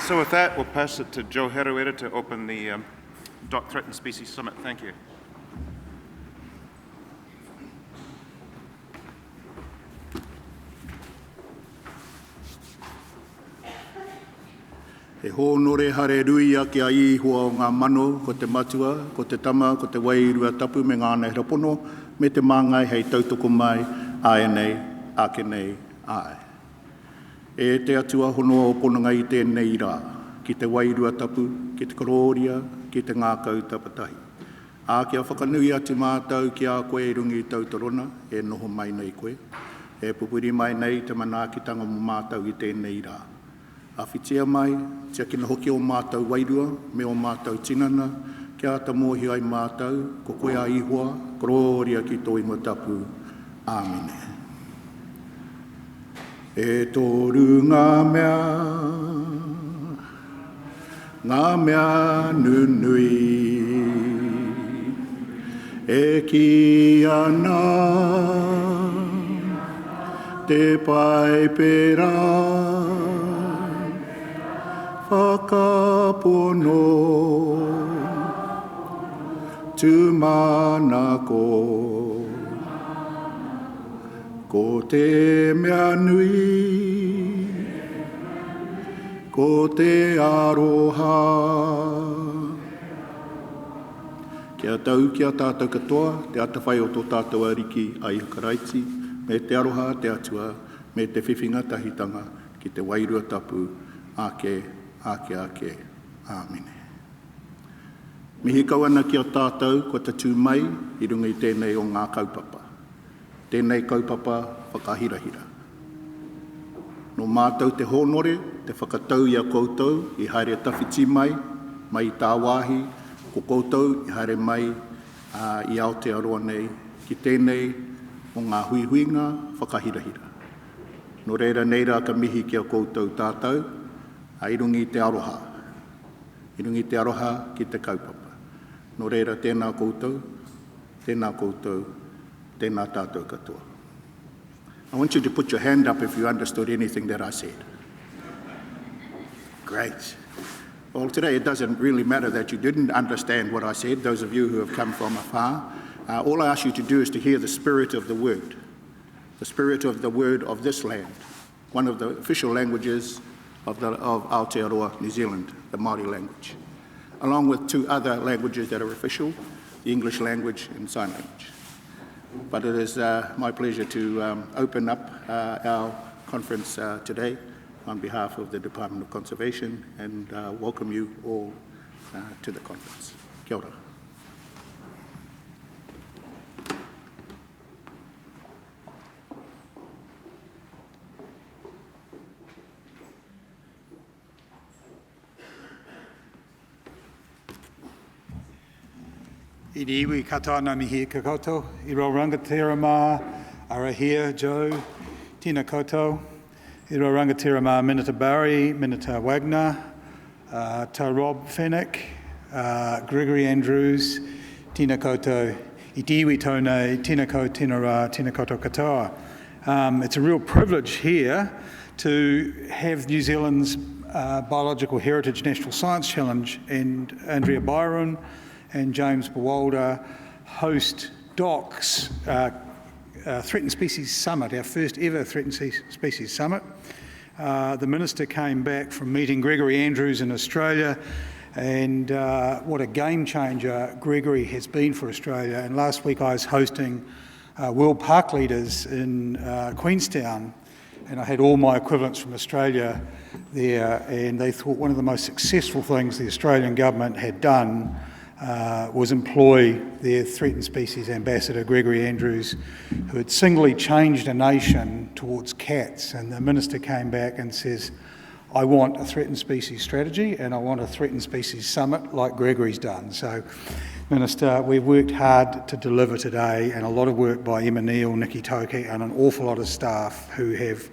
So with that, we'll pass it to Joe Harawira to open the Threatened Species Summit. Thank you. E hōnore hare rui ake a ihua o ngā mano, ko te matua, ko te tama, ko te wairua tapu me ngāna hirapono, me te māngai hei tautoko mai, ai nei, ake nei, ai. E te atua honoa o ponanga i tēnei rā, ki te wairua tapu, ki te korōria, ki te ngākau tapatahi. A kia whakanui atu mātou ki a koe i rungi tautorona, e noho mai nei koe. E pupuri mai nei te manaakitanga mo mātou i tēnei rā. A whitia mai, tia kina hoki o mātou wairua, me o mātou tinana, kia ata mōhi ai mātou, ko koe a ihua, korōria ki tō ingoa tapu. Āmine. E tōru ngā mea nunui, e ki ana, te pai pera, whakapono, tūmanako, ko te mea nui, ko te aroha. Kia tau, kia tātou katoa, te atawhai o tō tātou ariki ai hakaraiti, me te aroha, te atua, me te whiwhinga tahitanga, ki te wairua tapu, ake, āmine. Mihi kau ana ki o tātou, ko te tū mai, i runga i tēnei o ngā kaupapa. Tēnei kaupapa whakahirahira. No mātou te hōnore, te whakatau i a koutou, i haere tawhiti mai i tā wāhi, ko koutou, i haere mai i Aotearoa nei, ki tēnei o ngā huihuinga whakahirahira. No reira nei rā ka mihi ki a koutou tātou, i rungi te aroha. I rungi te aroha ki te kaupapa. No reira tēnā koutou, tēnā tātou katoa. I want you to put your hand up if you understood anything that I said. Great. Well, today it doesn't really matter that you didn't understand what I said, those of you who have come from afar. All I ask you to do is to hear the spirit of the word of this land, one of the official languages of Aotearoa, New Zealand, the Māori language, along with two other languages that are official, the English language and sign language. But it is my pleasure to open up our conference today on behalf of the Department of Conservation and welcome you all to the conference. Kia ora. I iwi katoa nā mihi ka koutou, I ro rangatira mā, arahia, Joe, tina koutou, I ro rangatira mā Minita Barry, Minita Wagner, ta Rob Fennick, Gregory Andrews, tina koutou, I iwi tōnei, tina ko, tina rā, tina koutou katoa. It's a real privilege here to have New Zealand's Biological Heritage National Science Challenge and Andrea Byron and James Bowalder host DOC's Threatened Species Summit, our first ever Threatened Species Summit. The Minister came back from meeting Gregory Andrews in Australia, and what a game changer Gregory has been for Australia. And last week I was hosting World Park Leaders in Queenstown, and I had all my equivalents from Australia there, and they thought one of the most successful things the Australian government had done was employ their threatened species ambassador, Gregory Andrews, who had singly changed a nation towards cats. And the Minister came back and says, I want a threatened species strategy and I want a threatened species summit like Gregory's done. So, Minister, we've worked hard to deliver today, and a lot of work by Emma Neal, Nikki Toke, and an awful lot of staff who have...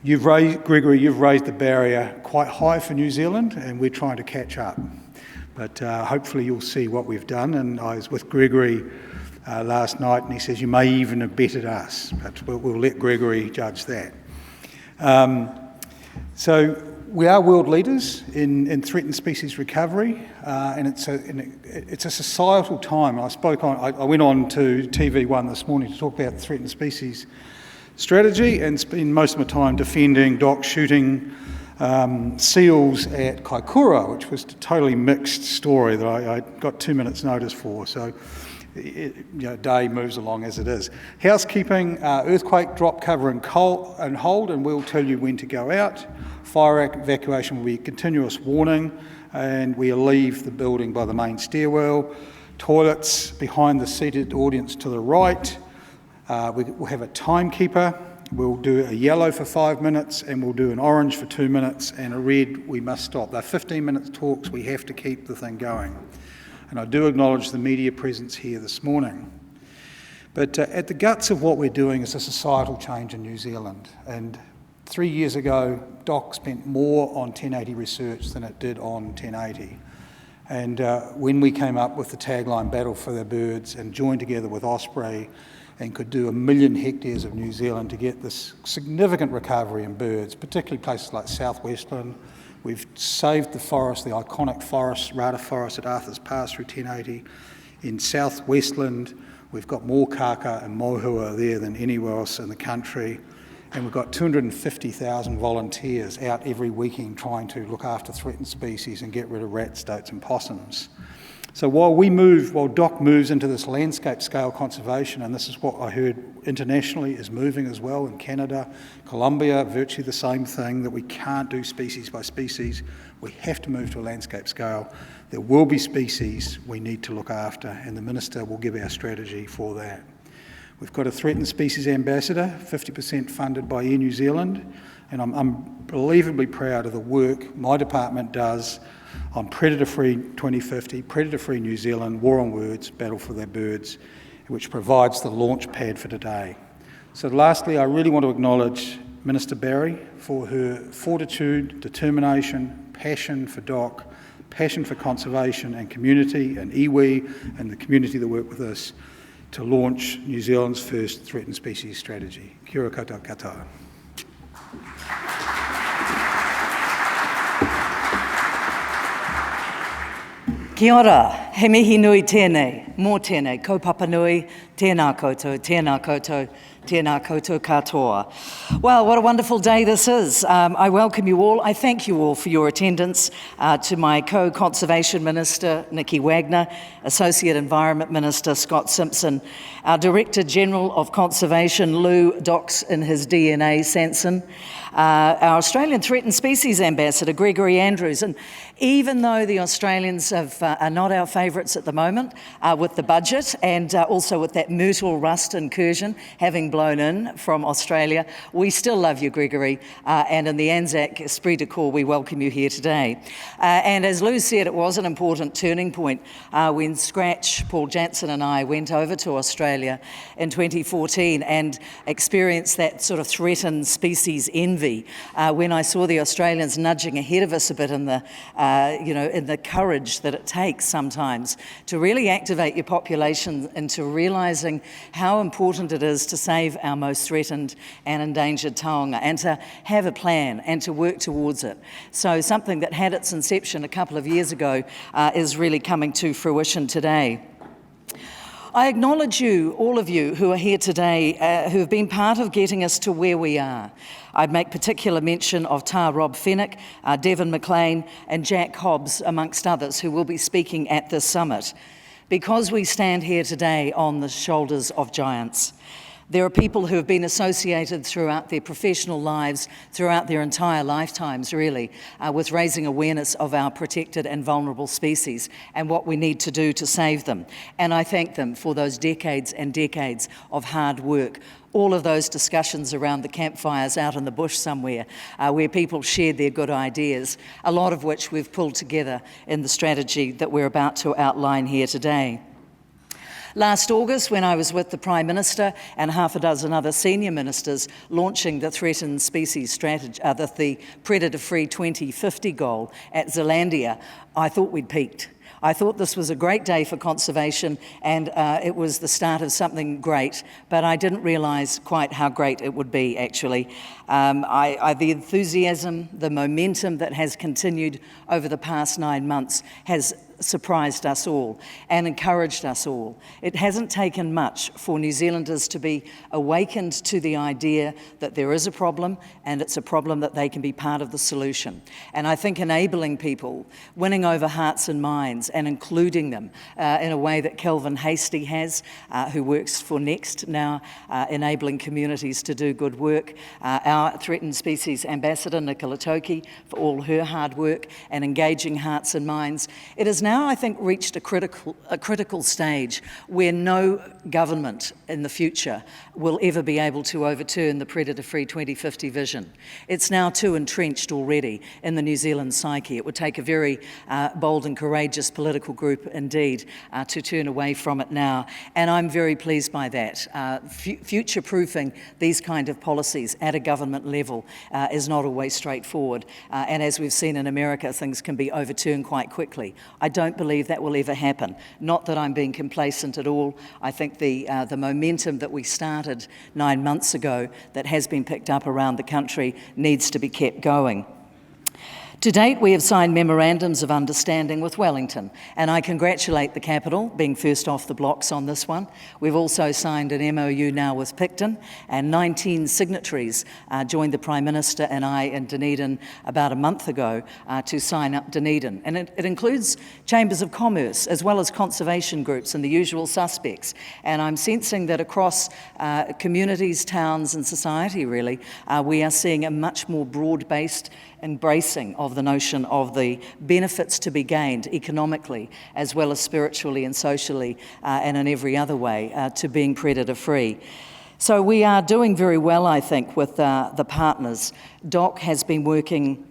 Gregory, you've raised the barrier quite high for New Zealand, and we're trying to catch up. But hopefully you'll see what we've done. And I was with Gregory last night, and he says, you may even have bettered us, but we'll let Gregory judge that. So we are world leaders in threatened species recovery, and it's a societal time. I went on to TV1 this morning to talk about the threatened species strategy and spend most of my time defending DOC shooting seals at Kaikoura, which was a totally mixed story that I got 2 minutes notice for. So, day moves along as it is. Housekeeping, earthquake, drop, cover and hold, and we'll tell you when to go out. Fire evacuation will be a continuous warning, and we'll leave the building by the main stairwell. Toilets behind the seated audience to the right. We'll have a timekeeper. We'll do a yellow for 5 minutes, and we'll do an orange for 2 minutes, and a red, we must stop. They're 15-minute talks, we have to keep the thing going. And I do acknowledge the media presence here this morning. But at the guts of what we're doing is a societal change in New Zealand. And 3 years ago, DOC spent more on 1080 research than it did on 1080. And when we came up with the tagline, Battle for the Birds, and joined together with Osprey, and could do 1 million hectares of New Zealand to get this significant recovery in birds, particularly places like South Westland. We've saved the forest, the iconic forest, Rata Forest at Arthur's Pass through 1080. In South Westland, we've got more kaka and mohua there than anywhere else in the country. And we've got 250,000 volunteers out every weekend trying to look after threatened species and get rid of rats, stoats and possums. So while DOC moves into this landscape scale conservation, and this is what I heard internationally is moving as well in Canada, Colombia, virtually the same thing, that we can't do species by species. We have to move to a landscape scale. There will be species we need to look after, and the Minister will give our strategy for that. We've got a threatened species ambassador, 50% funded by Air New Zealand, and I'm unbelievably proud of the work my department does on Predator-Free 2050, Predator-Free New Zealand, War on Words, Battle for Their Birds, which provides the launch pad for today. So lastly, I really want to acknowledge Minister Barry for her fortitude, determination, passion for DOC, passion for conservation and community, and iwi and the community that work with us to launch New Zealand's first threatened species strategy. Kia ora koutou katoa. Kia ora, he mihi nui tēnei, mō tēnei, kaupapa nui, tēnā koutou, tēnā koutou, tēnā koutou katoa. Well, what a wonderful day this is. I welcome you all. I thank you all for your attendance, to my Co-Conservation Minister, Nikki Wagner, Associate Environment Minister, Scott Simpson, our Director General of Conservation, Lou Docs in his DNA, Sanson, our Australian Threatened Species Ambassador, Gregory Andrews. And even though the Australians are not our favourites at the moment with the budget and also with that myrtle rust incursion having blown in from Australia, we still love you, Gregory, and in the Anzac esprit de corps, we welcome you here today. And as Lou said, it was an important turning point when Scratch, Paul Jansen and I went over to Australia in 2014 and experienced that sort of threatened species envy when I saw the Australians nudging ahead of us a bit in the, in the courage that it takes sometimes to really activate your population into realising how important it is to save our most threatened and endangered taonga and to have a plan and to work towards it. So something that had its inception a couple of years ago is really coming to fruition today. I acknowledge you, all of you who are here today, who have been part of getting us to where we are. I'd make particular mention of Rob Fennick, Devon McLean and Jack Hobbs, amongst others, who will be speaking at this summit. Because we stand here today on the shoulders of giants. There are people who have been associated throughout their professional lives, throughout their entire lifetimes, really, with raising awareness of our protected and vulnerable species and what we need to do to save them. And I thank them for those decades and decades of hard work. All of those discussions around the campfires out in the bush somewhere, where people shared their good ideas, a lot of which we've pulled together in the strategy that we're about to outline here today. Last August, when I was with the Prime Minister and half a dozen other senior ministers launching the Threatened Species Strategy, the Predator-Free 2050 goal at Zealandia, I thought we'd peaked. I thought this was a great day for conservation, and it was the start of something great, but I didn't realise quite how great it would be, actually. The enthusiasm, the momentum that has continued over the past 9 months has surprised us all and encouraged us all. It hasn't taken much for New Zealanders to be awakened to the idea that there is a problem, and it's a problem that they can be part of the solution. And I think enabling people, winning over hearts and minds, and including them in a way that Kelvin Hastie has, who works for Next now, enabling communities to do good work. Our Threatened Species Ambassador, Nicola Toki, for all her hard work and engaging hearts and minds. It has now, I think, reached a critical stage where no government in the future will ever be able to overturn the predator-free 2050 vision. It's now too entrenched already in the New Zealand psyche. It would take a very bold and courageous political group indeed to turn away from it now, and I'm very pleased by that. Future-proofing these kind of policies at a government level is not always straightforward, and as we've seen in America, things can be overturned quite quickly. I don't believe that will ever happen. Not that I'm being complacent at all. I think the momentum that we started 9 months ago that has been picked up around the country needs to be kept going. To date, we have signed memorandums of understanding with Wellington, and I congratulate the capital, being first off the blocks on this one. We've also signed an MOU now with Picton, and 19 signatories joined the Prime Minister and I in Dunedin about a month ago to sign up Dunedin. And it includes chambers of commerce as well as conservation groups and the usual suspects. And I'm sensing that across communities, towns and society, really, we are seeing a much more broad-based embracing of the notion of the benefits to be gained economically as well as spiritually and socially and in every other way to being predator-free. So we are doing very well, I think, with the partners. DOC has been working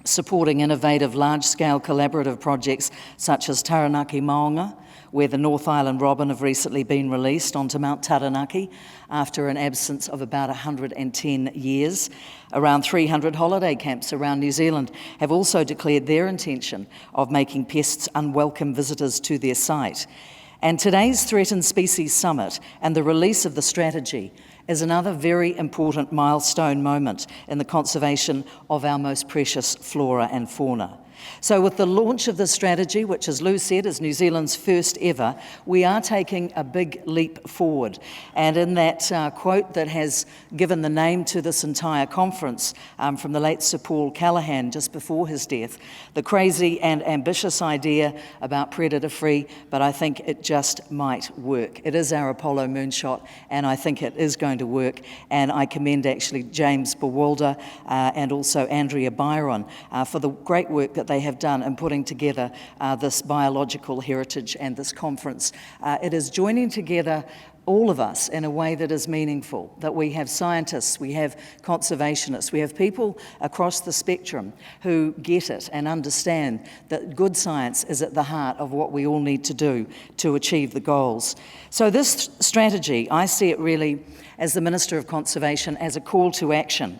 supporting innovative large-scale collaborative projects such as Taranaki Maunga, where the North Island robin have recently been released onto Mount Taranaki after an absence of about 110 years. Around 300 holiday camps around New Zealand have also declared their intention of making pests unwelcome visitors to their site. And today's Threatened Species Summit and the release of the strategy is another very important milestone moment in the conservation of our most precious flora and fauna. So with the launch of this strategy, which as Lou said is New Zealand's first ever, we are taking a big leap forward. And in that quote that has given the name to this entire conference from the late Sir Paul Callaghan just before his death, the crazy and ambitious idea about predator-free, but I think it just might work. It is our Apollo moonshot, and I think it is going to work. And I commend actually James Bawalder and also Andrea Byron for the great work that they have done in putting together this biological heritage and this conference. It is joining together all of us in a way that is meaningful, that we have scientists, we have conservationists, we have people across the spectrum who get it and understand that good science is at the heart of what we all need to do to achieve the goals. So this strategy, I see it really as the Minister of Conservation as a call to action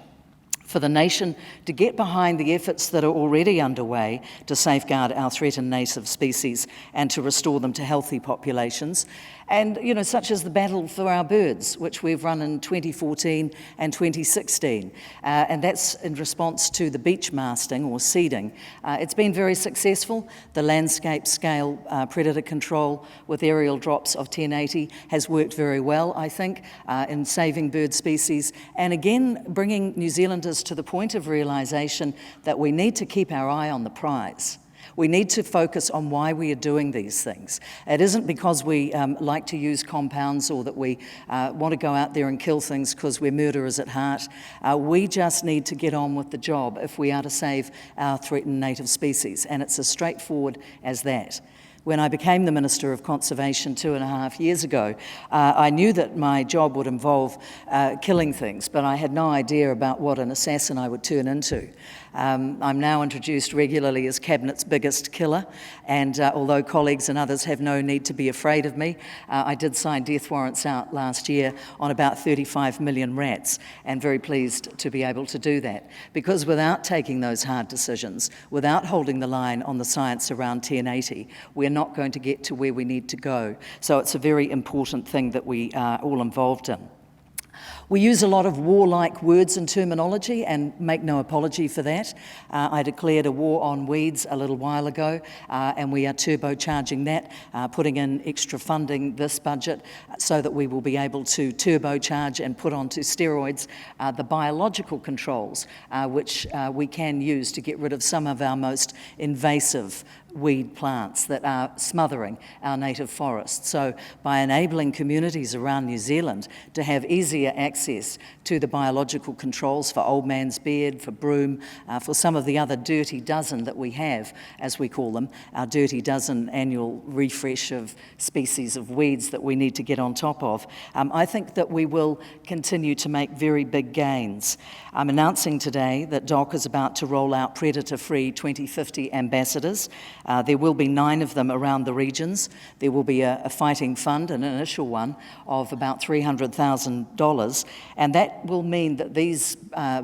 for the nation to get behind the efforts that are already underway to safeguard our threatened native species and to restore them to healthy populations. And, you know, such as the battle for our birds, which we've run in 2014 and 2016. And that's in response to the beach masting or seeding. It's been very successful. The landscape scale predator control with aerial drops of 1080 has worked very well, I think, in saving bird species. And again, bringing New Zealanders to the point of realisation that we need to keep our eye on the prize. We need to focus on why we are doing these things. It isn't because we like to use compounds or that we want to go out there and kill things because we're murderers at heart. We just need to get on with the job if we are to save our threatened native species, and it's as straightforward as that. When I became the Minister of Conservation 2.5 years ago, I knew that my job would involve killing things, but I had no idea about what an assassin I would turn into. I'm now introduced regularly as Cabinet's biggest killer, and although colleagues and others have no need to be afraid of me, I did sign death warrants out last year on about 35 million rats, and very pleased to be able to do that. Because without taking those hard decisions, without holding the line on the science around 1080, we're not going to get to where we need to go. So it's a very important thing that we are all involved in. We use a lot of warlike words and terminology, and make no apology for that. I declared a war on weeds a little while ago, and we are turbocharging that, putting in extra funding this budget so that we will be able to turbocharge and put onto steroids the biological controls which we can use to get rid of some of our most invasive weed plants that are smothering our native forests. So by enabling communities around New Zealand to have easier access to the biological controls for old man's beard, for broom, for some of the other dirty dozen that we have, as we call them, our dirty dozen annual refresh of species of weeds that we need to get on top of, I think that we will continue to make very big gains. I'm announcing today that DOC is about to roll out predator-free 2050 ambassadors. There will be 9 of them around the regions. There will be a fighting fund, an initial one, of about $300,000, and that will mean that these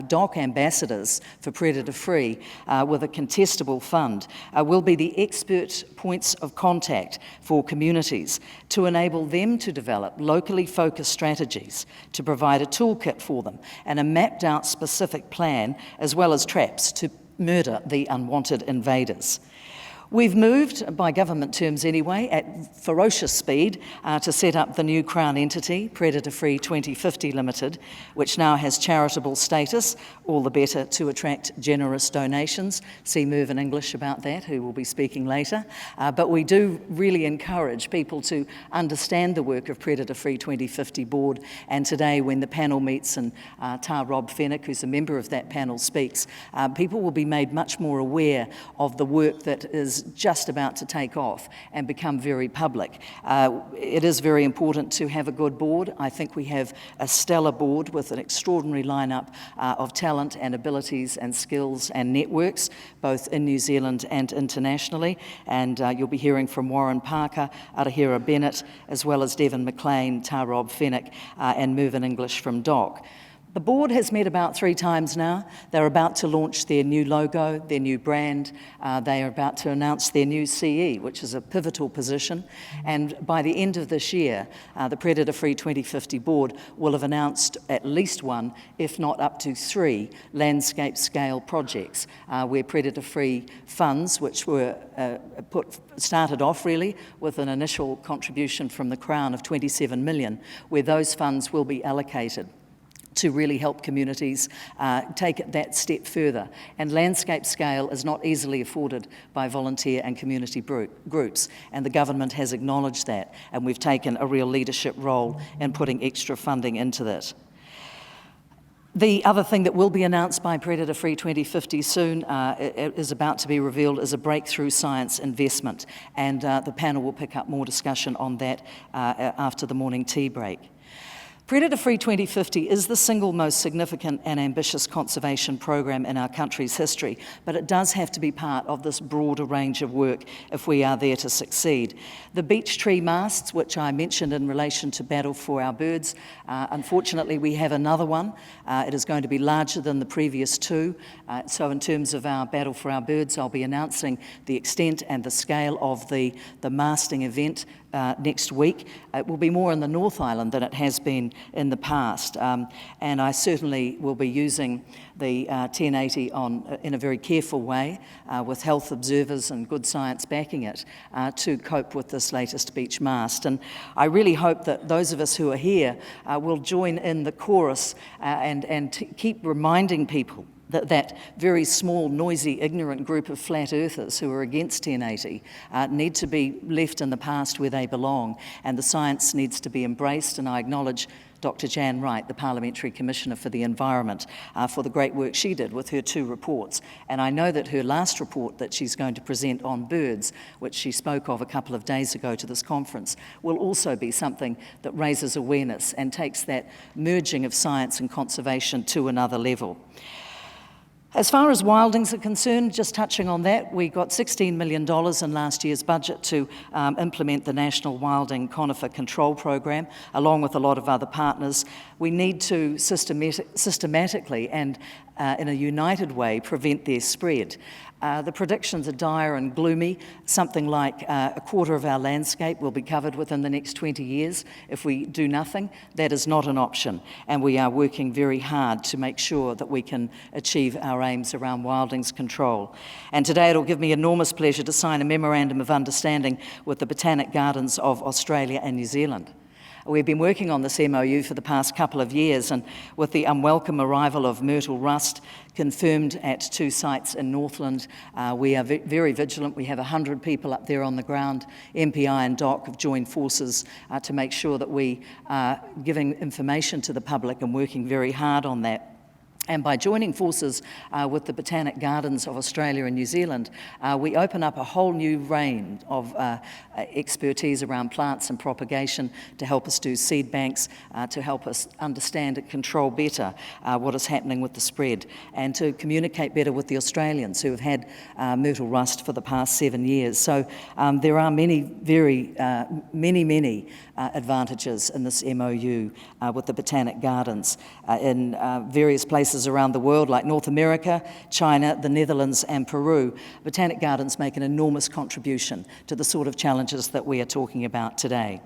DOC ambassadors for predator-free, with a contestable fund, will be the expert points of contact for communities to enable them to develop locally focused strategies, to provide a toolkit for them and a mapped out specific plan, as well as traps to murder the unwanted invaders. We've moved, by government terms anyway, at ferocious speed to set up the new Crown entity, Predator-Free 2050 Limited, which now has charitable status, all the better to attract generous donations. See Mervyn English about that, who will be speaking later. But we do really encourage people to understand the work of Predator-Free 2050 Board, and today when the panel meets and Rob Fennick, who's a member of that panel, speaks, people will be made much more aware of the work that is just about to take off and become very public. It is very important to have a good board. I think we have a stellar board with an extraordinary lineup of talent and abilities and skills and networks, both in New Zealand and internationally. And you'll be hearing from Warren Parker, Arahira Bennett, as well as Devon McLean, Rob Fennick, and Mervyn English from DOC. The board has met about 3 times now. They're about to launch their new logo, their new brand. They are about to announce their new CE, which is a pivotal position. And by the end of this year, the Predator-Free 2050 board will have announced at least 1, if not up to 3, landscape-scale projects where predator-free funds, which were started off really with an initial contribution from the Crown of 27 million, where those funds will be allocated to really help communities take it that step further. And landscape scale is not easily afforded by volunteer and community groups, and the government has acknowledged that, and we've taken a real leadership role in putting extra funding into that. The other thing that will be announced by Predator-Free 2050 soon is about to be revealed as a breakthrough science investment, and the panel will pick up more discussion on that after the morning tea break. Predator-Free 2050 is the single most significant and ambitious conservation program in our country's history, but it does have to be part of this broader range of work if we are there to succeed. The beech tree masts, which I mentioned in relation to Battle for Our Birds, unfortunately we have another one. It is going to be larger than the previous 2. So in terms of our Battle for Our Birds, I'll be announcing the extent and the scale of the masting event next week. It will be more in the North Island than it has been in the past, and I certainly will be using the 1080 in a very careful way with health observers and good science backing it to cope with this latest beech mast. And I really hope that those of us who are here will join in the chorus and keep reminding people that very small, noisy, ignorant group of flat earthers who are against 1080 need to be left in the past where they belong, and the science needs to be embraced. And I acknowledge Dr. Jan Wright, the Parliamentary Commissioner for the Environment, for the great work she did with her 2 reports. And I know that her last report that she's going to present on birds, which she spoke of a couple of days ago to this conference, will also be something that raises awareness and takes that merging of science and conservation to another level. As far as wildings are concerned, just touching on that, we got $16 million in last year's budget to implement the National Wilding Conifer Control Program, along with a lot of other partners. We need to systematically and in a united way prevent their spread. The predictions are dire and gloomy. Something like a quarter of our landscape will be covered within the next 20 years if we do nothing. That is not an option, and we are working very hard to make sure that we can achieve our aims around wildings control. And today it'll give me enormous pleasure to sign a Memorandum of Understanding with the Botanic Gardens of Australia and New Zealand. We've been working on this MOU for the past couple of years, and with the unwelcome arrival of myrtle rust confirmed at 2 sites in Northland, we are very vigilant. We have 100 people up there on the ground. MPI and DOC have joined forces to make sure that we are giving information to the public and working very hard on that. And by joining forces with the Botanic Gardens of Australia and New Zealand, we open up a whole new range of expertise around plants and propagation to help us do seed banks, to help us understand and control better what is happening with the spread, and to communicate better with the Australians who have had myrtle rust for the past 7 years. So there are many advantages in this MOU with the Botanic Gardens in various places around the world, like North America, China, the Netherlands and Peru. Botanic Gardens make an enormous contribution to the sort of challenges that we are talking about today.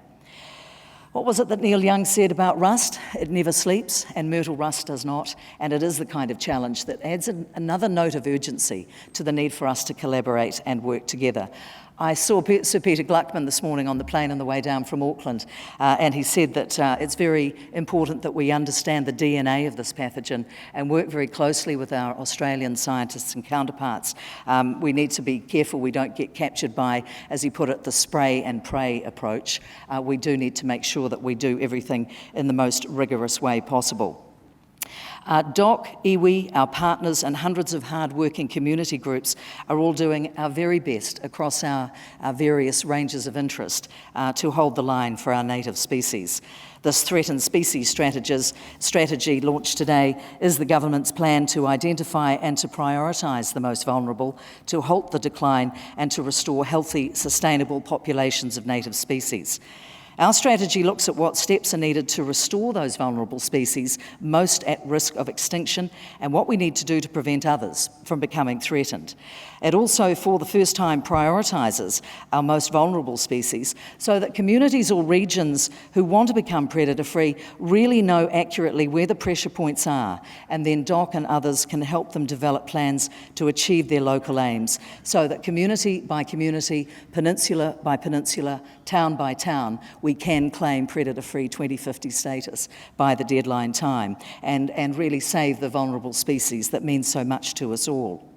What was it that Neil Young said about rust? It never sleeps, and myrtle rust does not, and it is the kind of challenge that adds another note of urgency to the need for us to collaborate and work together. I saw Sir Peter Gluckman this morning on the plane on the way down from Auckland, and he said that it's very important that we understand the DNA of this pathogen and work very closely with our Australian scientists and counterparts. We need to be careful we don't get captured by, as he put it, the spray and pray approach. We do need to make sure that we do everything in the most rigorous way possible. DOC, iwi, our partners and hundreds of hard-working community groups are all doing our very best across our various ranges of interest to hold the line for our native species. This threatened species strategy launched today is the government's plan to identify and to prioritise the most vulnerable, to halt the decline and to restore healthy, sustainable populations of native species. Our strategy looks at what steps are needed to restore those vulnerable species most at risk of extinction and what we need to do to prevent others from becoming threatened. It also, for the first time, prioritises our most vulnerable species so that communities or regions who want to become predator-free really know accurately where the pressure points are, and then DOC and others can help them develop plans to achieve their local aims so that community by community, peninsula by peninsula, town by town, we can claim predator-free 2050 status by the deadline time and really save the vulnerable species that mean so much to us all.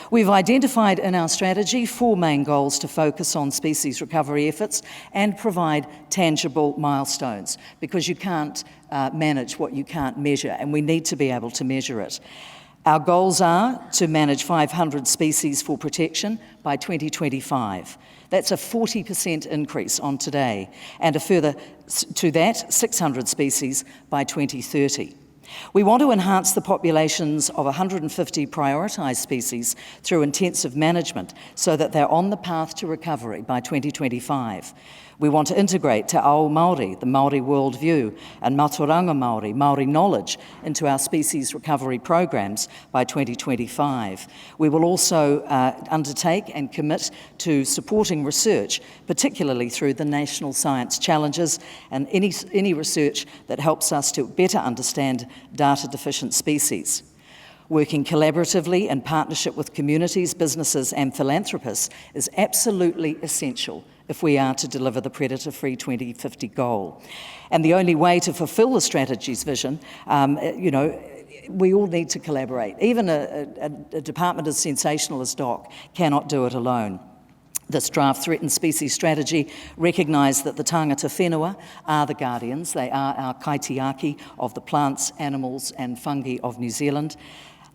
We've identified in our strategy 4 main goals to focus on species recovery efforts and provide tangible milestones, because you can't manage what you can't measure, and we need to be able to measure it. Our goals are to manage 500 species for protection by 2025. That's a 40% increase on today, and a further to that 600 species by 2030. We want to enhance the populations of 150 prioritised species through intensive management so that they're on the path to recovery by 2025. We want to integrate Te Ao Māori, the Māori worldview, and Maturanga Māori, Māori knowledge, into our species recovery programs by 2025. We will also undertake and commit to supporting research, particularly through the National Science Challenges and any research that helps us to better understand data-deficient species. Working collaboratively in partnership with communities, businesses and philanthropists is absolutely essential if we are to deliver the predator-free 2050 goal. And the only way to fulfil the strategy's vision, we all need to collaborate. Even a department as sensational as DOC cannot do it alone. This draft threatened species strategy recognised that the tangata whenua are the guardians. They are our kaitiaki of the plants, animals and fungi of New Zealand.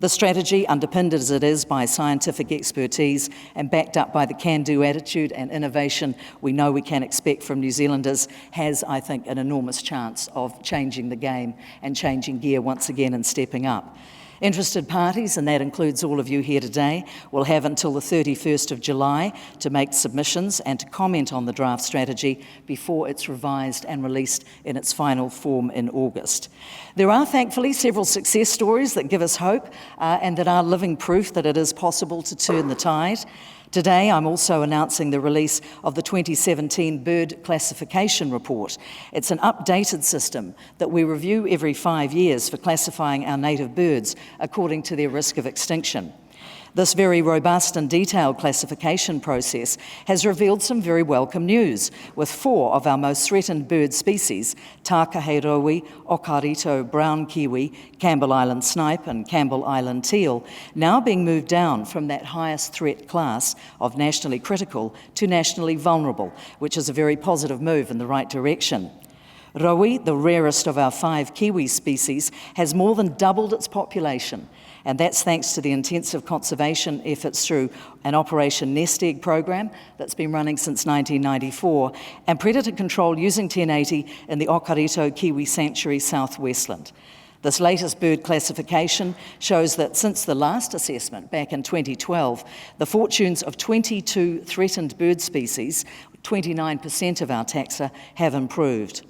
The strategy, underpinned as it is by scientific expertise and backed up by the can-do attitude and innovation we know we can expect from New Zealanders, has, I think, an enormous chance of changing the game and changing gear once again and stepping up. Interested parties, and that includes all of you here today, will have until the 31st of July to make submissions and to comment on the draft strategy before it's revised and released in its final form in August. There are thankfully several success stories that give us hope and that are living proof that it is possible to turn the tide. Today, I'm also announcing the release of the 2017 Bird Classification Report. It's an updated system that we review every 5 years for classifying our native birds according to their risk of extinction. This very robust and detailed classification process has revealed some very welcome news, with 4 of our most threatened bird species, Tākaheirowi, Okarito brown kiwi, Campbell Island snipe and Campbell Island teal, now being moved down from that highest threat class of nationally critical to nationally vulnerable, which is a very positive move in the right direction. Rowi, the rarest of our 5 kiwi species, has more than doubled its population, and that's thanks to the intensive conservation efforts through an Operation Nest Egg program that's been running since 1994, and predator control using 1080 in the Okarito Kiwi Sanctuary Southwestland. This latest bird classification shows that since the last assessment back in 2012, the fortunes of 22 threatened bird species, 29% of our taxa, have improved.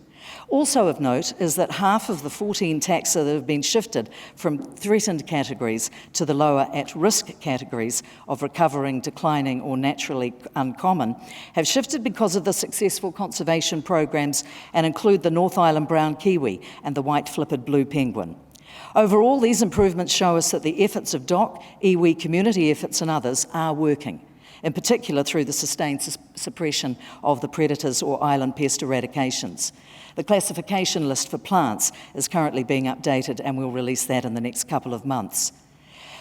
Also of note is that half of the 14 taxa that have been shifted from threatened categories to the lower at-risk categories of recovering, declining or naturally uncommon have shifted because of the successful conservation programs and include the North Island brown kiwi and the white-flippered blue penguin. Overall, these improvements show us that the efforts of DOC, iwi community efforts and others are working, in particular through the sustained suppression of the predators or island pest eradications. The classification list for plants is currently being updated, and we'll release that in the next couple of months.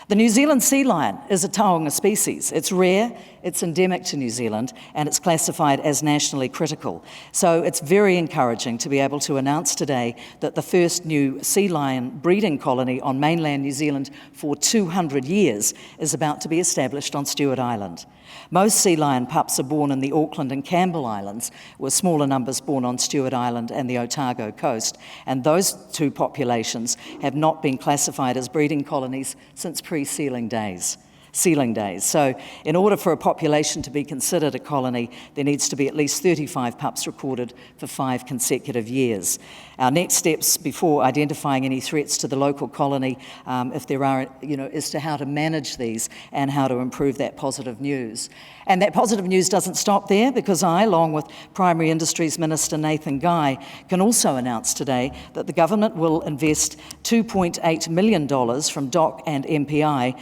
The New Zealand sea lion is a taonga species. It's rare, it's endemic to New Zealand, and it's classified as nationally critical. So it's very encouraging to be able to announce today that the first new sea lion breeding colony on mainland New Zealand for 200 years is about to be established on Stewart Island. Most sea lion pups are born in the Auckland and Campbell Islands, with smaller numbers born on Stewart Island and the Otago coast, and those 2 populations have not been classified as breeding colonies since pre-sealing days. So in order for a population to be considered a colony, there needs to be at least 35 pups recorded for 5 consecutive years. Our next steps before identifying any threats to the local colony, if there are, is to how to manage these and how to improve that positive news. And that positive news doesn't stop there, because I, along with Primary Industries Minister Nathan Guy, can also announce today that the government will invest $2.8 million from DOC and MPI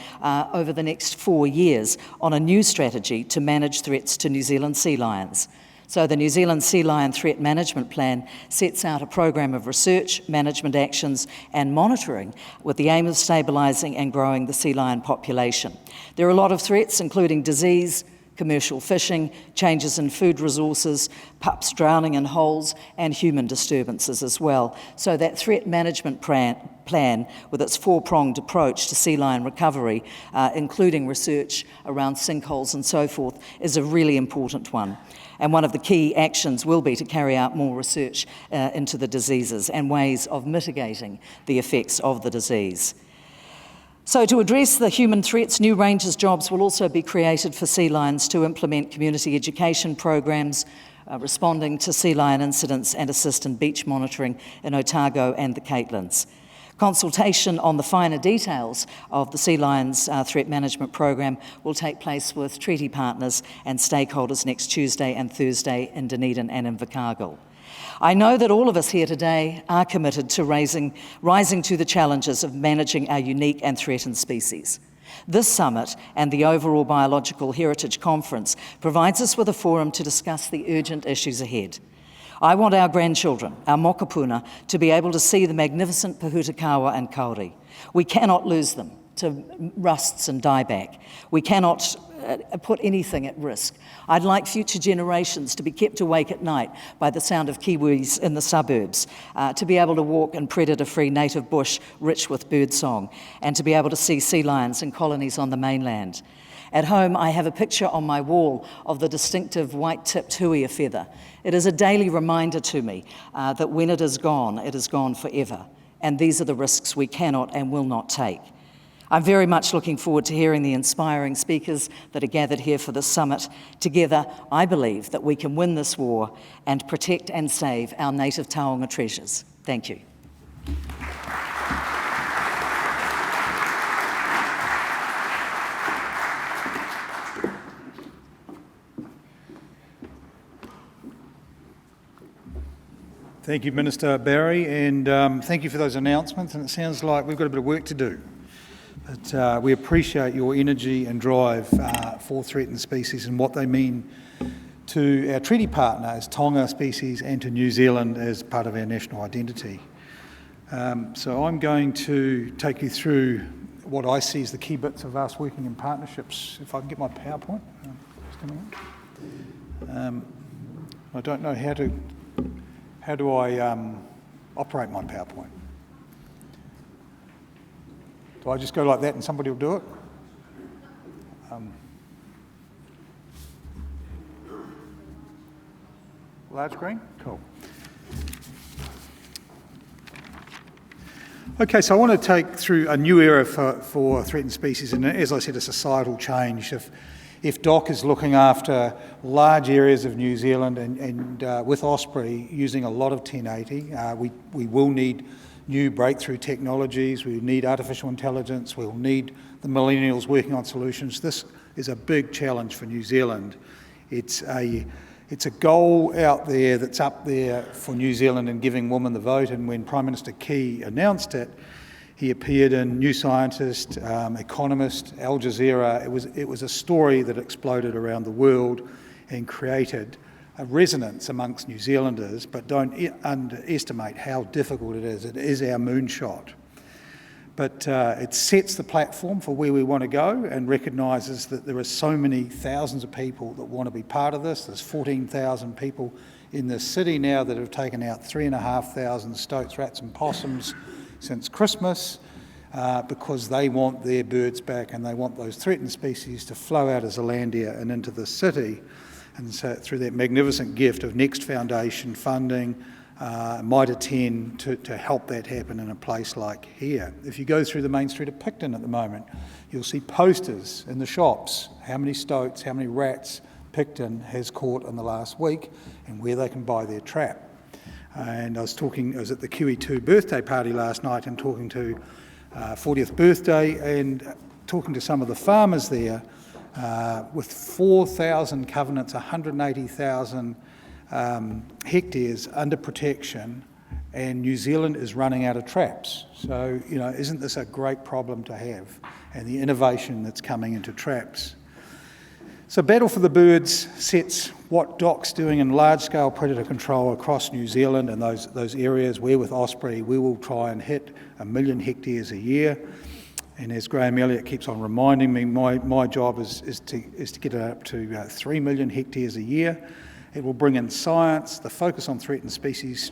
over the next 4 years on a new strategy to manage threats to New Zealand sea lions. So the New Zealand Sea Lion Threat Management Plan sets out a program of research, management actions and monitoring with the aim of stabilising and growing the sea lion population. There are a lot of threats, including disease, commercial fishing, changes in food resources, pups drowning in holes, and human disturbances as well. So that threat management plan, with its 4-pronged approach to sea lion recovery, including research around sinkholes and so forth, is a really important one. And one of the key actions will be to carry out more research into the diseases and ways of mitigating the effects of the disease. So to address the human threats, new rangers jobs will also be created for sea lions to implement community education programs, responding to sea lion incidents and assist in beach monitoring in Otago and the Caitlin's. Consultation on the finer details of the Sea Lions Threat Management Program will take place with treaty partners and stakeholders next Tuesday and Thursday in Dunedin and in Invercargill. I know that all of us here today are committed to rising to the challenges of managing our unique and threatened species. This summit and the overall Biological Heritage Conference provides us with a forum to discuss the urgent issues ahead. I want our grandchildren, our mokopuna, to be able to see the magnificent Pahutakawa and Kauri. We cannot lose them to rusts and dieback. We cannot put anything at risk. I'd like future generations to be kept awake at night by the sound of kiwis in the suburbs, to be able to walk in predator-free native bush rich with birdsong, and to be able to see sea lions in colonies on the mainland. At home, I have a picture on my wall of the distinctive white-tipped huia feather. It is a daily reminder to me that when it is gone forever. And these are the risks we cannot and will not take. I'm very much looking forward to hearing the inspiring speakers that are gathered here for this summit. Together, I believe that we can win this war and protect and save our native taonga treasures. Thank you. Thank you, Minister Barry, and thank you for those announcements. And it sounds like we've got a bit of work to do. But we appreciate your energy and drive for threatened species and what they mean to our treaty partner as Tonga species and to New Zealand as part of our national identity. So I'm going to take you through what I see as the key bits of us working in partnerships. If I can get my PowerPoint. I don't know how do I operate my PowerPoint? Do I just go like that and somebody will do it? Large screen? Cool. Okay, so I want to take through a new era for threatened species, and as I said, a societal change. If DOC is looking after large areas of New Zealand and with Osprey using a lot of 1080, we will need new breakthrough technologies, we need artificial intelligence, we'll need the millennials working on solutions. This is a big challenge for New Zealand. It's a goal out there that's up there for New Zealand and giving women the vote, and when Prime Minister Key announced it, he appeared in New Scientist, Economist, Al Jazeera. It was a story that exploded around the world and created a resonance amongst New Zealanders, but don't underestimate how difficult it is. It is our moonshot. But it sets the platform for where we want to go and recognises that there are so many thousands of people that want to be part of this. There's 14,000 people in this city now that have taken out 3,500 stoats, rats and possums since Christmas because they want their birds back and they want those threatened species to flow out of Zealandia and into the city. And so through that magnificent gift of Next Foundation funding, Mitre 10 to help that happen in a place like here. If you go through the main street of Picton at the moment, you'll see posters in the shops, how many stoats, how many rats Picton has caught in the last week and where they can buy their trap. And I was at the QE2 birthday party last night and talking to 40th birthday and talking to some of the farmers there. With 4,000 covenants, 180,000 hectares under protection, and New Zealand is running out of traps. So, isn't this a great problem to have? And the innovation that's coming into traps. So Battle for the Birds sets what DOC's doing in large-scale predator control across New Zealand and those areas where with Osprey we will try and hit 1 million hectares a year. And as Graham Elliott keeps on reminding me, my job is to get it up to 3 million hectares a year. It will bring in science, the focus on threatened species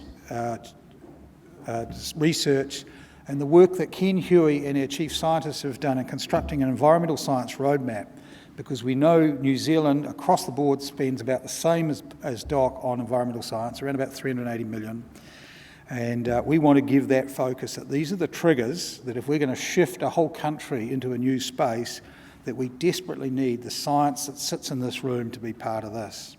research, and the work that Ken Huey and our chief scientists have done in constructing an environmental science roadmap, because we know New Zealand across the board spends about the same as DOC on environmental science, around about 380 million. And we want to give that focus that these are the triggers that if we're going to shift a whole country into a new space, that we desperately need the science that sits in this room to be part of this.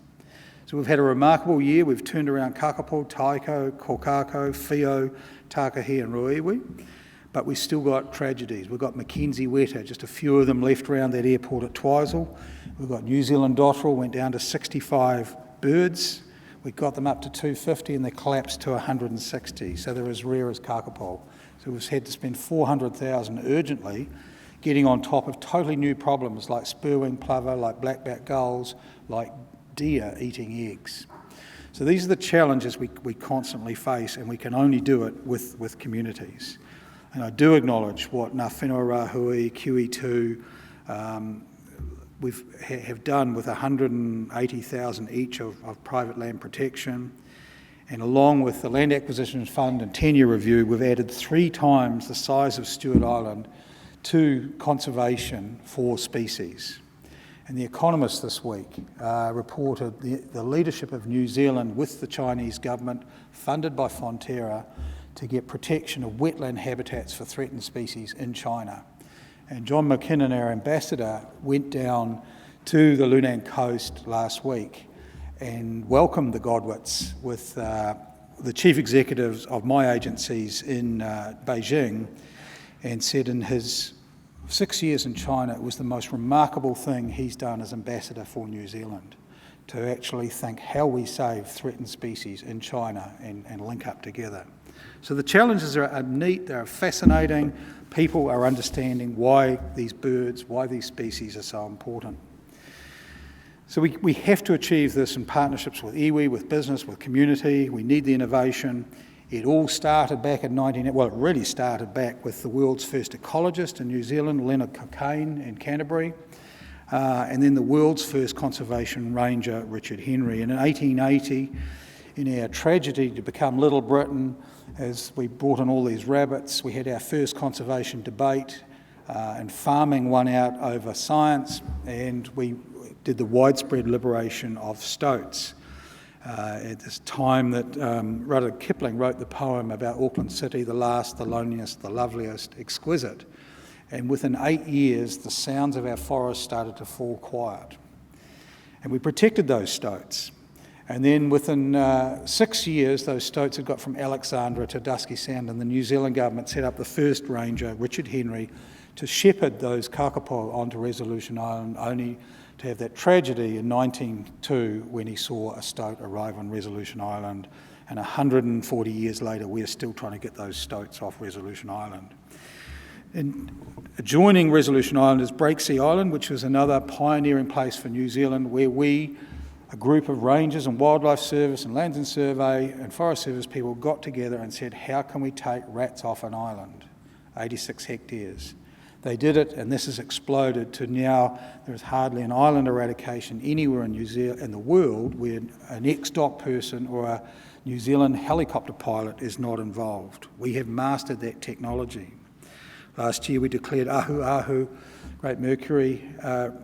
So we've had a remarkable year. We've turned around Kakapo, Taiko, Kokako, Whio, Takahi and Ruiwi, but we've still got tragedies. We've got Mackenzie Weta, just a few of them left around that airport at Twizel. We've got New Zealand dotterel, went down to 65 birds. We got them up to 250 and they collapsed to 160, so they're as rare as kakapo. So we've had to spend 400,000 urgently getting on top of totally new problems like spurwing plover, like blackback gulls, like deer eating eggs. So these are the challenges we constantly face, and we can only do it with communities. And I do acknowledge what Ngā Whenua Rahui, QE2, have done with 180,000 each of private land protection. And along with the Land Acquisition Fund and 10-year review, we've added 3 times the size of Stewart Island to conservation for species. And The Economist this week reported the leadership of New Zealand with the Chinese government, funded by Fonterra, to get protection of wetland habitats for threatened species in China. And John McKinnon, our ambassador, went down to the Lunan coast last week and welcomed the Godwits with the chief executives of my agencies in Beijing, and said in his 6 years in China, it was the most remarkable thing he's done as ambassador for New Zealand, to actually think how we save threatened species in China and link up together. So the challenges are neat, they're fascinating. People are understanding why these birds, why these species are so important. So we have to achieve this in partnerships with iwi, with business, with community. We need the innovation. It all started back in it really started back with the world's first ecologist in New Zealand, Leonard Cochrane in Canterbury, and then the world's first conservation ranger, Richard Henry. And in 1880, in our tragedy to become Little Britain, as we brought in all these rabbits, we had our first conservation debate, and farming won out over science, and we did the widespread liberation of stoats. At this time that Rudyard Kipling wrote the poem about Auckland City, the last, the loneliest, the loveliest, exquisite. And within 8 years, the sounds of our forests started to fall quiet. And we protected those stoats. And then within 6 years, those stoats had got from Alexandra to Dusky Sound, and the New Zealand government set up the first ranger, Richard Henry, to shepherd those kakapo onto Resolution Island, only to have that tragedy in 1902 when he saw a stoat arrive on Resolution Island. And 140 years later, we're still trying to get those stoats off Resolution Island. And adjoining Resolution Island is Breaksea Island, which was another pioneering place for New Zealand, where we, a group of rangers and wildlife service and lands and survey and forest service people, got together and said, how can we take rats off an island, 86 hectares? They did it, and this has exploded to now there is hardly an island eradication anywhere in New Zealand, in the world, where an ex-doc person or a New Zealand helicopter pilot is not involved. We have mastered that technology. Last year we declared Ahu Ahu, Great Mercury,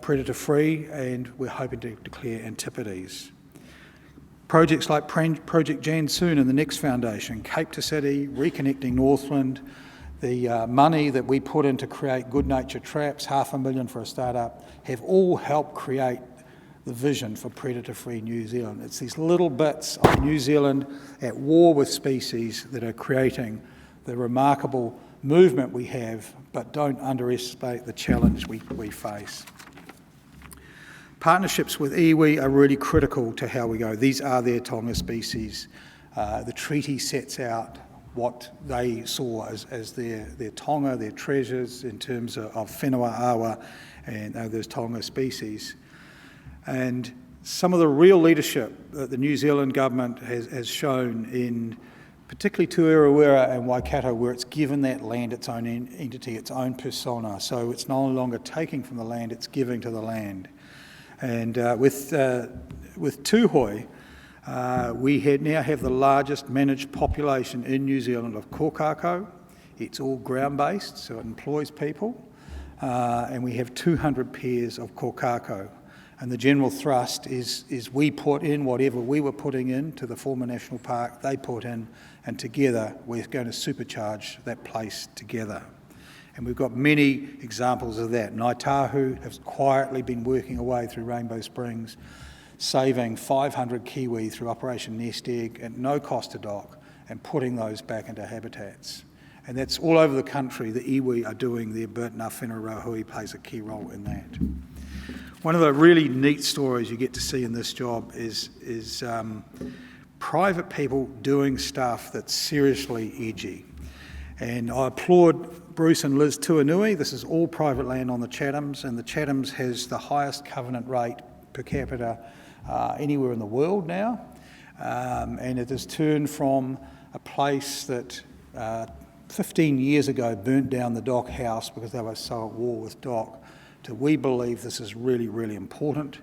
predator-free, and we're hoping to declare Antipodes. Projects like Project Jansoon and the Next Foundation, Cape to City, Reconnecting Northland, the money that we put in to create Good Nature Traps, $500,000 for a startup, have all helped create the vision for predator-free New Zealand. It's these little bits of New Zealand at war with species that are creating the remarkable movement we have, but don't underestimate the challenge we face. Partnerships with iwi are really critical to how we go. These are their tonga species. The treaty sets out what they saw as their tonga, their treasures in terms of whenua awa and those tonga species. And some of the real leadership that the New Zealand government has shown in particularly to Harawira and Waikato, where it's given that land its own entity, its own persona. So it's no longer taking from the land, it's giving to the land. And with Tūhoe, we now have the largest managed population in New Zealand of kōkako. It's all ground-based, so it employs people. And we have 200 pairs of kōkako. And the general thrust is we put in whatever we were putting in to the former national park, they put in, and together we're going to supercharge that place together. And we've got many examples of that. Ngāi Tahu has quietly been working away through Rainbow Springs, saving 500 kiwi through Operation Nest Egg at no cost to DOC, and putting those back into habitats. And that's all over the country. The iwi are doing their bit. Ngā Whenua Rahui plays a key role in that. One of the really neat stories you get to see in this job is private people doing stuff that's seriously edgy. And I applaud Bruce and Liz Tuanui. This is all private land on the Chathams, and the Chathams has the highest covenant rate per capita anywhere in the world now. And it has turned from a place that 15 years ago burnt down the Dock house because they were so at war with Dock, to we believe this is really, really important.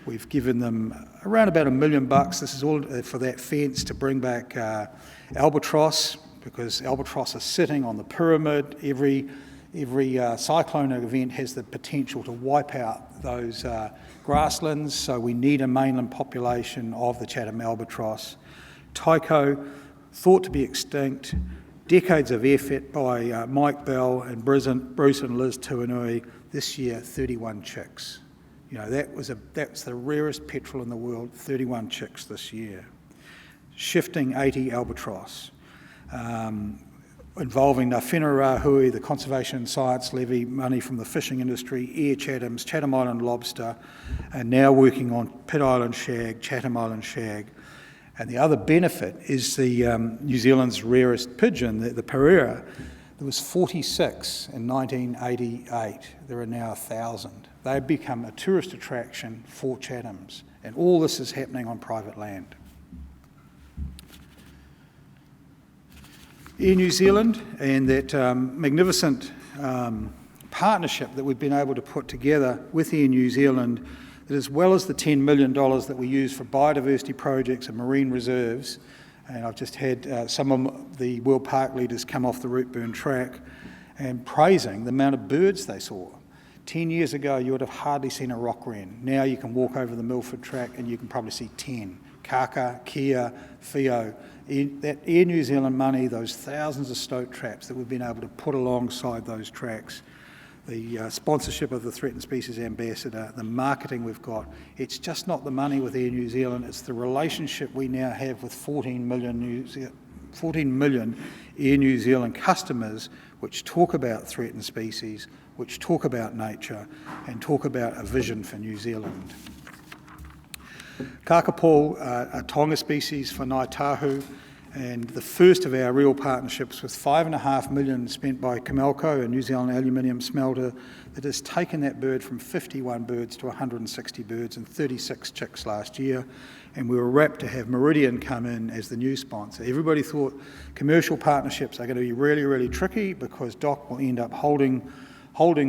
We've given them around about $1 million. This is all for that fence to bring back albatross, because albatross are sitting on the pyramid. Every cyclone event has the potential to wipe out those grasslands, so we need a mainland population of the Chatham Albatross. Taiko, thought to be extinct, decades of effort by Mike Bell and Bruce and Liz Tuanui. This year, 31 chicks. You know, that's the rarest petrel in the world, 31 chicks this year. Shifting 80 albatross, involving Ngā Whenua Rahui, the Conservation and Science Levy, money from the fishing industry, Air Chathams, Chatham Island lobster, and now working on Pitt Island shag, Chatham Island shag. And the other benefit is the New Zealand's rarest pigeon, the Pereira. There was 46 in 1988. There are now 1,000. They've become a tourist attraction for Chathams, and all this is happening on private land. Air New Zealand and that magnificent partnership that we've been able to put together with Air New Zealand, that as well as the $10 million that we use for biodiversity projects and marine reserves, and I've just had some of the World Park leaders come off the Rootburn track and praising the amount of birds they saw. 10 years ago, you would have hardly seen a rock wren. Now you can walk over the Milford track and you can probably see 10. Kaka, kia, whio. That Air New Zealand money, those thousands of stoat traps that we've been able to put alongside those tracks, the sponsorship of the Threatened Species Ambassador, the marketing we've got, it's just not the money with Air New Zealand, it's the relationship we now have with 14 million Air New Zealand customers, which talk about threatened species, which talk about nature, and talk about a vision for New Zealand. Kakapo, a tonga species for Ngāi Tahu, and the first of our real partnerships with $5.5 million spent by Comelco, a New Zealand aluminium smelter, that has taken that bird from 51 birds to 160 birds and 36 chicks last year. And we were rapt to have Meridian come in as the new sponsor. Everybody thought commercial partnerships are going to be really, really tricky because Doc will end up holding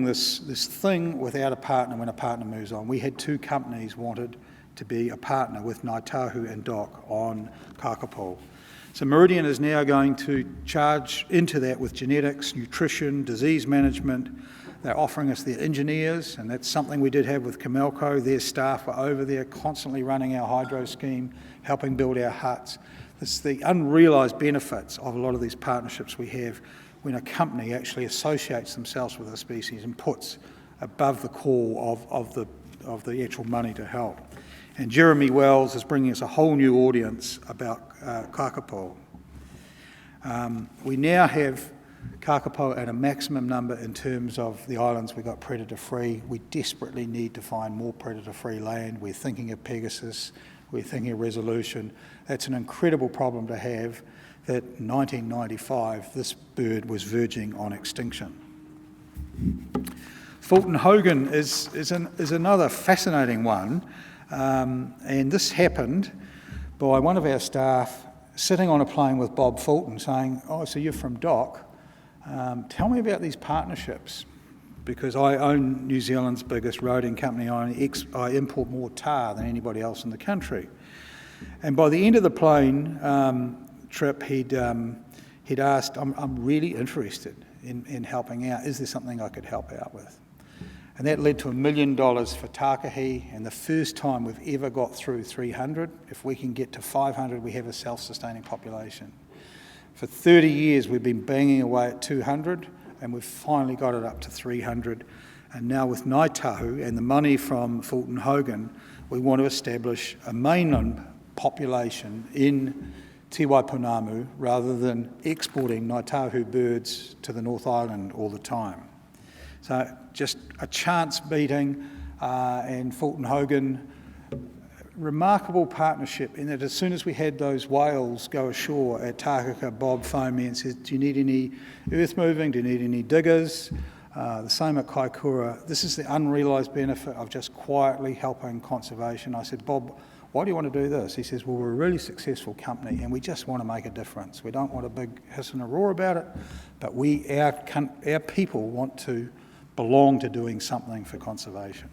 this thing without a partner when a partner moves on. We had two companies wanted to be a partner with Ngāi Tahu and Doc on Kakapo. So Meridian is now going to charge into that with genetics, nutrition, disease management. They're offering us their engineers, and that's something we did have with Comelco. Their staff were over there constantly running our hydro scheme, helping build our huts. It's the unrealised benefits of a lot of these partnerships we have when a company actually associates themselves with a species and puts above the call of the actual money to help. And Jeremy Wells is bringing us a whole new audience about kakapo. We now have kakapo at a maximum number in terms of the islands we got predator-free. We desperately need to find more predator-free land. We're thinking of Pegasus, we're thinking of Resolution. That's an incredible problem to have, that in 1995 this bird was verging on extinction. Fulton Hogan is another fascinating one. And this happened by one of our staff sitting on a plane with Bob Fulton saying, "Oh, so you're from Doc. Tell me about these partnerships, because I own New Zealand's biggest roading company. I import more tar than anybody else in the country." And by the end of the plane trip, he'd asked, I'm really interested in helping out. Is there something I could help out with? And that led to $1 million for Tākahi, and the first time we've ever got through 300. If we can get to 500, we have a self-sustaining population. For 30 years, we've been banging away at 200, and we've finally got it up to 300. And now with Ngāi Tahu and the money from Fulton Hogan, we want to establish a mainland population in Te Waipunamu rather than exporting Ngāi Tahu birds to the North Island all the time. So just a chance meeting, and Fulton Hogan, remarkable partnership in that as soon as we had those whales go ashore at Tākaka, Bob phoned me and said, "Do you need any earth moving? Do you need any diggers?" The same at Kaikoura. This is the unrealised benefit of just quietly helping conservation. I said, Bob, why do you want to do this? He says, well, we're a really successful company and we just want to make a difference. We don't want a big hiss and a roar about it, but our people want to belong to doing something for conservation.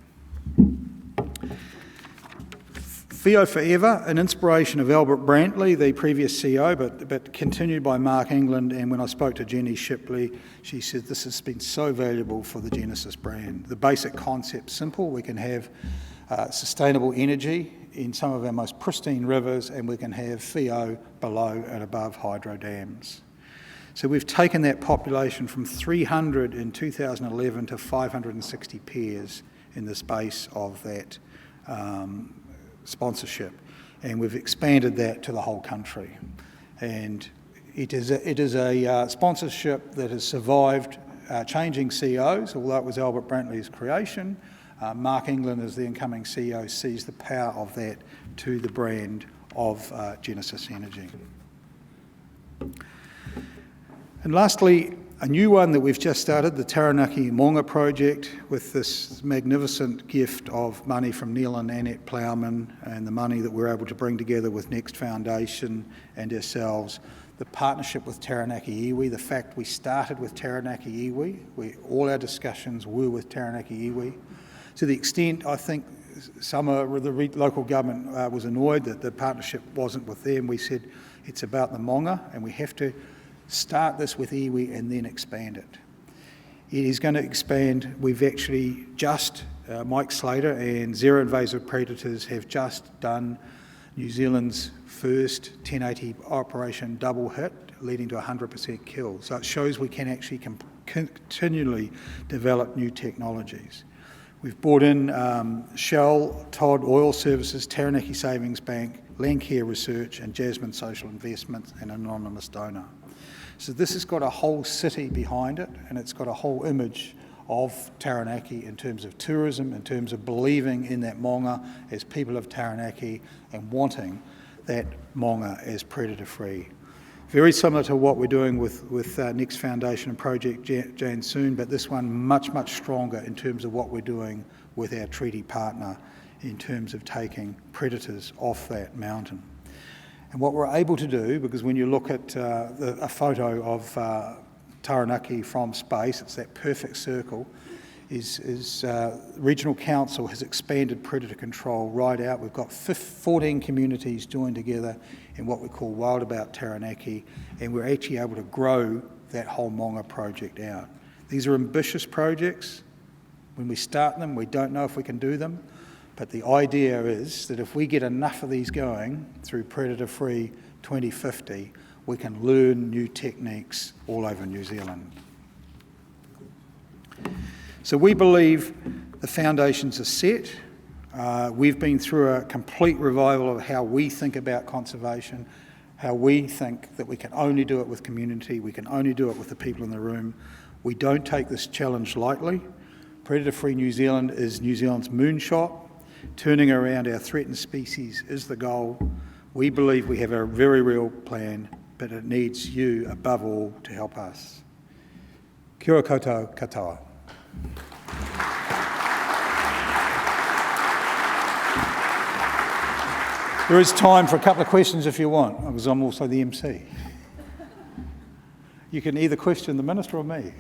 Whio Forever, an inspiration of Albert Brantley, the previous CEO, but continued by Mark England. And when I spoke to Jenny Shipley, she said this has been so valuable for the Genesis brand. The basic concept's simple. We can have sustainable energy in some of our most pristine rivers, and we can have Whio below and above hydro dams. So we've taken that population from 300 in 2011 to 560 pairs in the space of that sponsorship, and we've expanded that to the whole country. And it is a sponsorship that has survived changing CEOs, although it was Albert Brantley's creation. Mark England, as the incoming CEO, sees the power of that to the brand of Genesis Energy. And lastly, a new one that we've just started, the Taranaki Maunga project, with this magnificent gift of money from Neil and Annette Plowman and the money that we're able to bring together with Next Foundation and ourselves. The partnership with Taranaki iwi, the fact we started with Taranaki iwi, all our discussions were with Taranaki iwi. To the extent I think some of the local government was annoyed that the partnership wasn't with them, we said it's about the Maunga and we have to start this with iwi and then expand it. It is going to expand. We've actually just, Mike Slater and Zero Invasive Predators have just done New Zealand's first 1080 operation double hit, leading to 100% kill. So it shows we can actually continually develop new technologies. We've brought in Shell, Todd Oil Services, Taranaki Savings Bank, Landcare Research and Jasmine Social Investments, an anonymous donor. So this has got a whole city behind it, and it's got a whole image of Taranaki in terms of tourism, in terms of believing in that Maunga as people of Taranaki and wanting that Maunga as predator-free. Very similar to what we're doing with Next Foundation and Project Jansoon, but this one much, much stronger in terms of what we're doing with our treaty partner in terms of taking predators off that mountain. And what we're able to do, because when you look at a photo of Taranaki from space, it's that perfect circle, is Regional Council has expanded predator control right out. We've got 14 communities joined together in what we call Wild About Taranaki, and we're actually able to grow that whole Maunga project out. These are ambitious projects. When we start them, we don't know if we can do them, but the idea is that if we get enough of these going through Predator-Free 2050, we can learn new techniques all over New Zealand. So we believe the foundations are set. We've been through a complete revival of how we think about conservation, how we think that we can only do it with community, we can only do it with the people in the room. We don't take this challenge lightly. Predator-Free New Zealand is New Zealand's moonshot. Turning around our threatened species is the goal. We believe we have a very real plan, but it needs you above all to help us. Kia ora koutou katoa. There is time for a couple of questions if you want, because I'm also the MC. You can either question the Minister or me.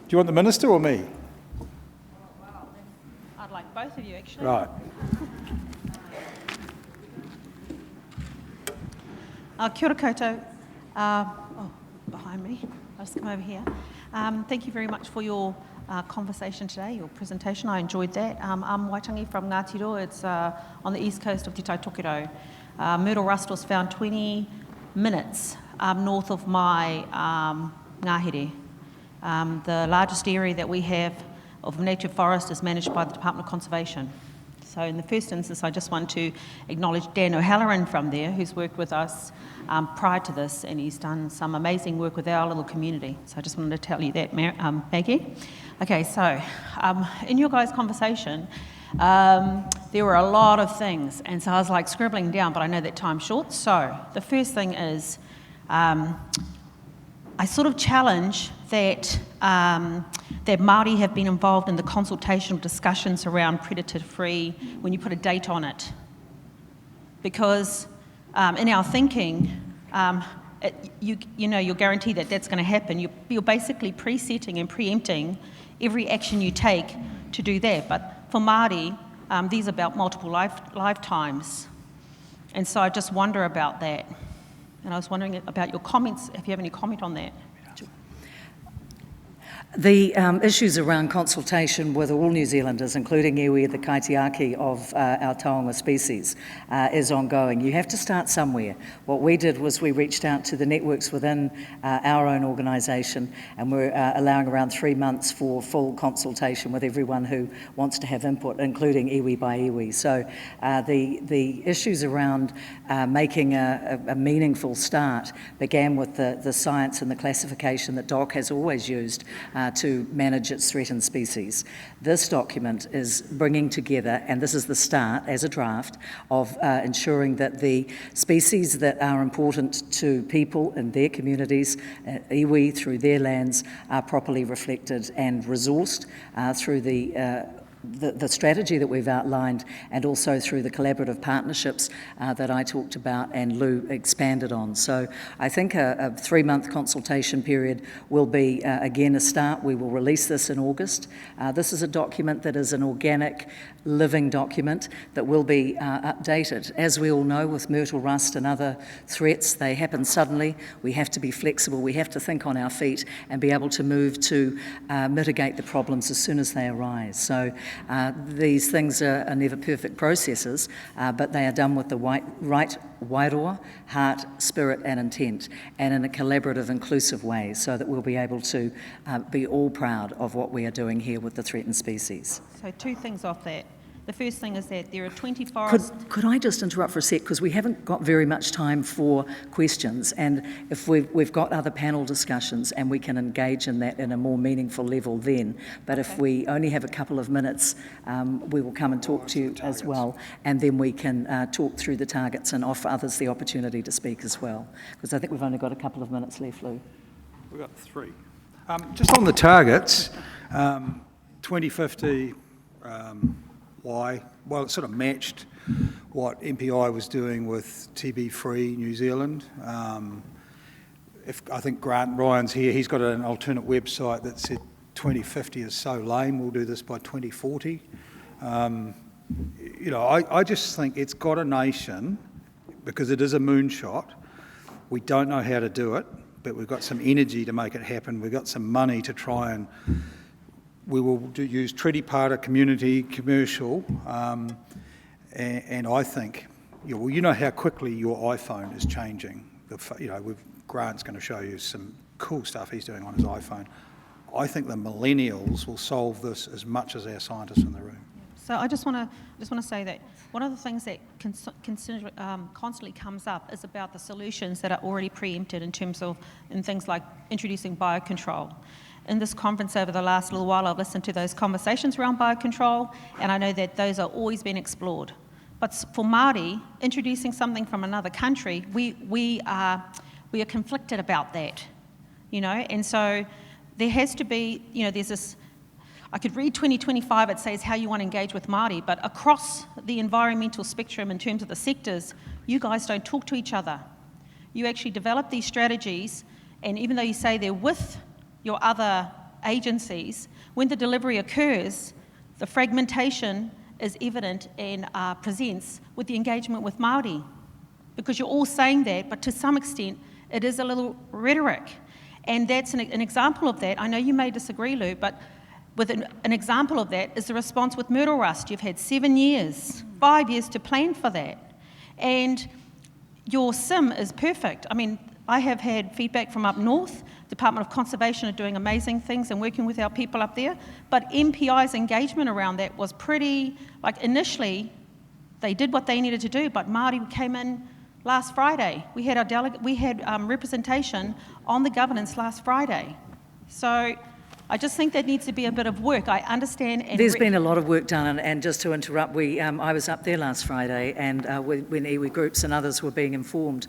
Do you want the Minister or me? I'd like both of you, actually. Right. Kia ora koutou. Behind me. I'll just come over here. Thank you very much for your conversation today, your presentation. I enjoyed that. I'm Waitangi from Ngātiro. It's on the east coast of Te Taitokiro. Myrtle rust was found 20 minutes north of my ngahere. The largest area that we have of native forest is managed by the Department of Conservation. So in the first instance, I just want to acknowledge Dan O'Halloran from there, who's worked with us prior to this, and he's done some amazing work with our little community. So I just wanted to tell you that, Maggie. Okay, so in your guys' conversation, there were a lot of things, and so I was like scribbling down, but I know that time's short. So the first thing is, I sort of challenge that that Māori have been involved in the consultational discussions around predator-free when you put a date on it. Because in our thinking, you're guaranteed that that's going to happen. You're basically presetting and preempting every action you take to do that. But for Māori, these are about multiple lifetimes. And so I just wonder about that. And I was wondering about your comments, if you have any comment on that. The issues around consultation with all New Zealanders, including iwi, the kaitiaki of our taonga species, is ongoing. You have to start somewhere. What we did was we reached out to the networks within our own organisation, and we're allowing around 3 months for full consultation with everyone who wants to have input, including iwi by iwi. So the issues around making a meaningful start began with the science and the classification that DOC has always used to manage its threatened species. This document is bringing together, and this is the start as a draft, of ensuring that the species that are important to people in their communities, iwi through their lands, are properly reflected and resourced through the strategy that we've outlined, and also through the collaborative partnerships that I talked about and Lou expanded on. So I think a 3-month consultation period will be, again, a start. We will release this in August. This is a document that is an organic, living document that will be updated. As we all know, with myrtle rust and other threats, they happen suddenly. We have to be flexible. We have to think on our feet and be able to move to mitigate the problems as soon as they arise. So these things are never perfect processes, but they are done with the right wairoa, heart, spirit and intent, and in a collaborative, inclusive way, so that we'll be able to be all proud of what we are doing here with the threatened species. So 2 things off that. The first thing is that there are 20 forests... Could I just interrupt for a sec, because we haven't got very much time for questions, and if we've got other panel discussions and we can engage in that in a more meaningful level then, but if we only have a couple of minutes, we will come and talk to you as well, and then we can talk through the targets and offer others the opportunity to speak as well, because I think we've only got a couple of minutes left, Lou. We've got 3. Just on the targets, 2050... why? Well, it sort of matched what MPI was doing with TB-free New Zealand. If I think Grant Ryan's here, he's got an alternate website that said 2050 is so lame, we'll do this by 2040. I just think it's got a nation, because it is a moonshot. We don't know how to do it, but we've got some energy to make it happen. We've got some money to try and... We will use treaty parta, community, commercial, and I think, you know how quickly your iPhone is changing. Grant's going to show you some cool stuff he's doing on his iPhone. I think the millennials will solve this as much as our scientists in the room. So I just want to say that one of the things that constantly comes up is about the solutions that are already preempted in things like introducing biocontrol. In this conference over the last little while, I've listened to those conversations around biocontrol, and I know that those are always being explored. But for Māori, introducing something from another country, we are conflicted about that, and so there has to be, there's this, I could read 2025, it says how you want to engage with Māori, but across the environmental spectrum in terms of the sectors, you guys don't talk to each other. You actually develop these strategies, and even though you say they're with your other agencies, when the delivery occurs, the fragmentation is evident and presents with the engagement with Māori. Because you're all saying that, but to some extent, it is a little rhetoric. And that's an example of that. I know you may disagree, Lou, but with an example of that is the response with myrtle rust. You've had 7 years, 5 years to plan for that. And your SIM is perfect. I mean, I have had feedback from up north. Department of Conservation are doing amazing things and working with our people up there. But MPI's engagement around that was pretty, initially, they did what they needed to do, but Māori came in last Friday. We had representation on the governance last Friday. So I just think there needs to be a bit of work. I understand and There's been a lot of work done, and just to interrupt, I was up there last Friday, and when iwi groups and others were being informed.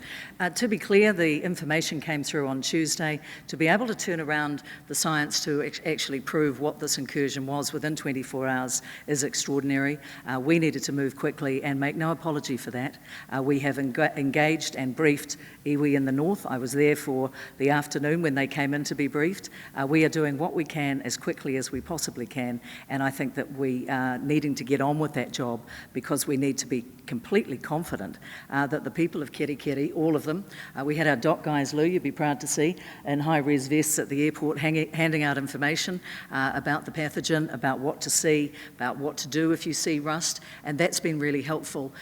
To be clear, the information came through on Tuesday. To be able to turn around the science to actually prove what this incursion was within 24 hours is extraordinary. We needed to move quickly and make no apology for that. We have engaged and briefed iwi in the north. I was there for the afternoon when they came in to be briefed. We are doing what we can as quickly as we possibly can, and I think that we are needing to get on with that job because we need to be completely confident that the people of Kerikeri, all of them, we had our dock guys, Lou, you'd be proud to see, in high-res vests at the airport handing out information about the pathogen, about what to see, about what to do if you see rust, and that's been really helpful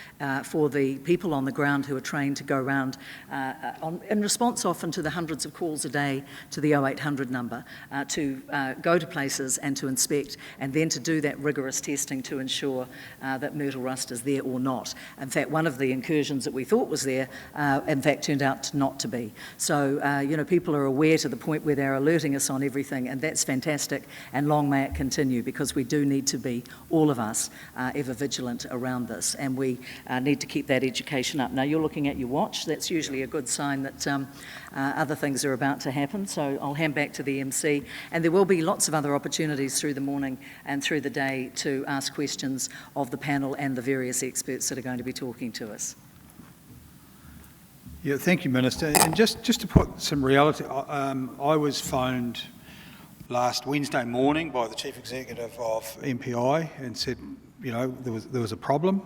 for the people on the ground who are trained to go around in response often to the hundreds of calls a day to the 0800 number to go to places and to inspect, and then to do that rigorous testing to ensure that myrtle rust is there or not. In fact, one of the incursions that we thought was there, in fact, turned out not to be. So, people are aware to the point where they're alerting us on everything, and that's fantastic, and long may it continue, because we do need to be, all of us, ever vigilant around this, and we need to keep that education up. Now, you're looking at your watch. That's usually a good sign that other things are about to happen, so I'll hand back to the MC, and there will be lots of other opportunities through the morning and through the day to ask questions of the panel and the various experts that are going to be talking to us. Yeah, thank you, Minister. And just to put some reality, I was phoned last Wednesday morning by the Chief Executive of MPI and said, there was a problem.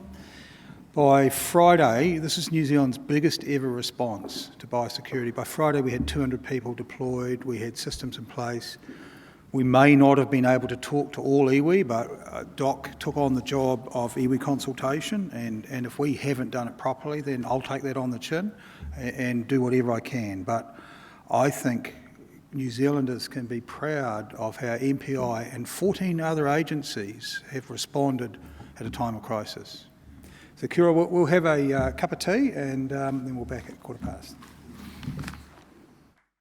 By Friday, this is New Zealand's biggest ever response to biosecurity. By Friday, we had 200 people deployed, we had systems in place. We may not have been able to talk to all iwi, but Doc took on the job of iwi consultation, and if we haven't done it properly, then I'll take that on the chin and do whatever I can. But I think New Zealanders can be proud of how MPI and 14 other agencies have responded at a time of crisis. So, Kira, we'll have a cup of tea, and then we'll back at 15:15.